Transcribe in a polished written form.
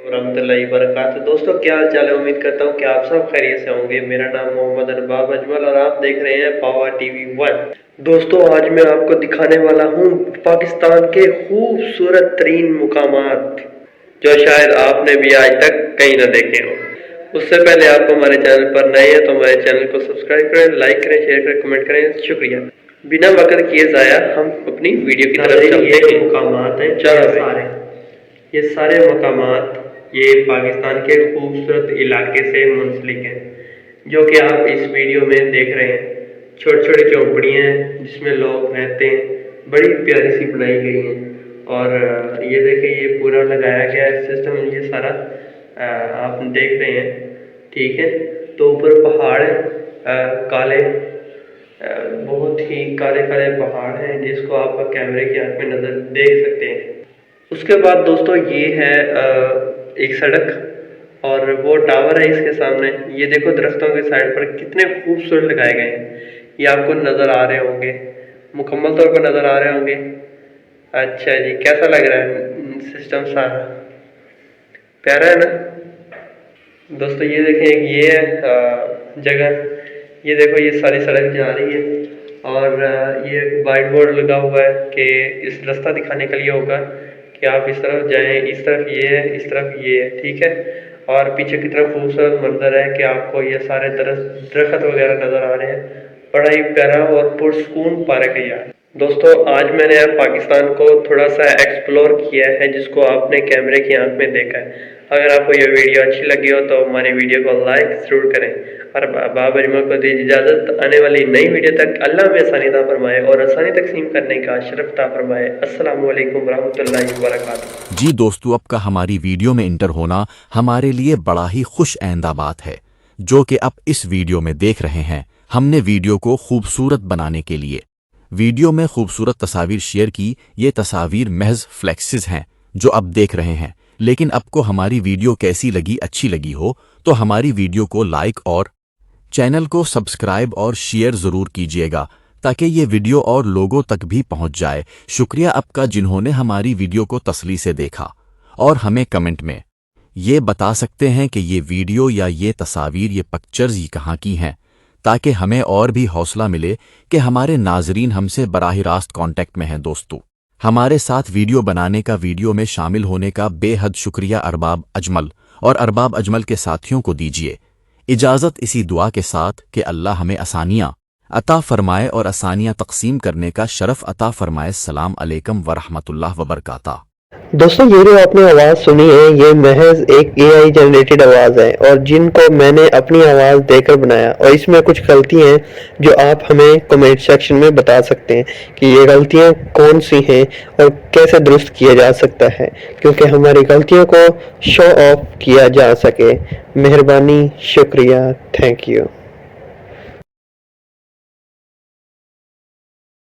रहमतुल्लाहि वबरकातुहू। दोस्तों क्या हाल चाल है, उम्मीद करता हूँ कि आप सब खैरियत से होंगे। मेरा नाम मोहम्मद अरबाब अजमल और आप देख रहे हैं पावर टीवी 1। दोस्तों आज मैं आपको दिखाने वाला हूँ पाकिस्तान के खूबसूरत तरीन मुकामात जो शायद आपने भी आज तक कहीं ना देखे हो। उससे पहले आप हमारे चैनल पर नए हैं तो हमारे चैनल को सब्सक्राइब करें, लाइक करें, शेयर करें, कमेंट करें। शुक्रिया। बिना वक्त किए जाया हम अपनी वीडियो की तरफ चलते हैं। मुकामात हैं ये सारे मकामात ये पाकिस्तान के खूबसूरत इलाके से मुंसलिक हैं जो कि आप इस वीडियो में देख रहे हैं। छोटी छोटी झोंपड़ियाँ हैं जिसमें लोग रहते हैं, बड़ी प्यारी सी बनाई गई हैं। और ये देखें, ये पूरा लगाया गया है सिस्टम, ये सारा आप देख रहे हैं, ठीक है। तो ऊपर पहाड़ है, काले, बहुत ही काले काले पहाड़ हैं जिसको आप कैमरे की आंख में नज़र देख सकते हैं। उसके बाद दोस्तों ये है एक सड़क और वो टावर है इसके सामने। ये देखो दरख्तों के साइड पर कितने खूबसूरत लगाए गए हैं, ये आपको नज़र आ रहे होंगे, मुकम्मल तौर पर नज़र आ रहे होंगे। अच्छा जी, कैसा लग रहा है सिस्टम? सारा प्यारा है ना दोस्तों। ये देखें, ये है जगह, ये देखो ये सारी सड़क जा रही है और ये वाइट बोर्ड लगा हुआ है कि इस रास्ता दिखाने के लिए होगा कि आप इस तरफ जाएं, इस तरफ ये है, इस तरफ ये है, ठीक है। और पीछे की तरफ खूबसूरत मंजर है कि आपको ये सारे दरख्त वगैरह नज़र आ रहे हैं। बड़ा ही प्यारा और पुरसकून पार्क है यार। दोस्तों आज मैंने पाकिस्तान को थोड़ा सा एक्सप्लोर किया है जिसको आपने कैमरे की आंख में देखा है। अगर आपको ये वीडियो अच्छी लगी हो तो हमारी वीडियो को लाइक ज़रूर करें और बाब अजमल को दीजिए इजाज़त। आने वाली नई वीडियो तक अल्लाह में आसानी अता फरमाए और आसानी तकसीम करने का शरफ अता फरमाए। अस्सलामु अलैकुम रहमतुल्लाहि वबरकातुहू। जी दोस्तों, आपका हमारी वीडियो में इंटर होना हमारे लिए बड़ा ही खुश आइंदा बात है। जो कि आप इस वीडियो में देख रहे हैं, हमने वीडियो को खूबसूरत बनाने के लिए वीडियो में खूबसूरत तस्वीर शेयर की। ये तस्वीर महज फ्लेक्सेस हैं जो आप देख रहे हैं। लेकिन आपको हमारी वीडियो कैसी लगी, अच्छी लगी हो तो हमारी वीडियो को लाइक और चैनल को सब्सक्राइब और शेयर ज़रूर कीजिएगा ताकि ये वीडियो और लोगों तक भी पहुंच जाए। शुक्रिया आपका जिन्होंने हमारी वीडियो को तसल्ली से देखा और हमें कमेंट में ये बता सकते हैं कि ये वीडियो या ये तस्वीर, ये पिक्चर्स ये कहाँ की हैं, ताकि हमें और भी हौसला मिले कि हमारे नाजरीन हमसे बराह रास्त कांटेक्ट में हैं। दोस्तों हमारे साथ वीडियो बनाने का, वीडियो में शामिल होने का बेहद शुक्रिया अरबाब अजमल और अरबाब अजमल के साथियों को दीजिए इजाज़त इसी दुआ के साथ कि अल्लाह हमें आसानियाँ अता फरमाए और आसानियाँ तकसीम करने का शरफ अता फरमाए। सलाम अलैकुम वरहमतुल्लाह वबरकातुहू। दोस्तों ये जो आपने आवाज़ सुनी है ये महज एक एआई जनरेटेड आवाज़ है और जिनको मैंने अपनी आवाज़ देकर बनाया, और इसमें कुछ गलतियां हैं जो आप हमें कमेंट सेक्शन में बता सकते हैं कि ये गलतियां कौन सी हैं और कैसे दुरुस्त किया जा सकता है, क्योंकि हमारी गलतियों को शो ऑफ किया जा सके। मेहरबानी, शुक्रिया, थैंक यू।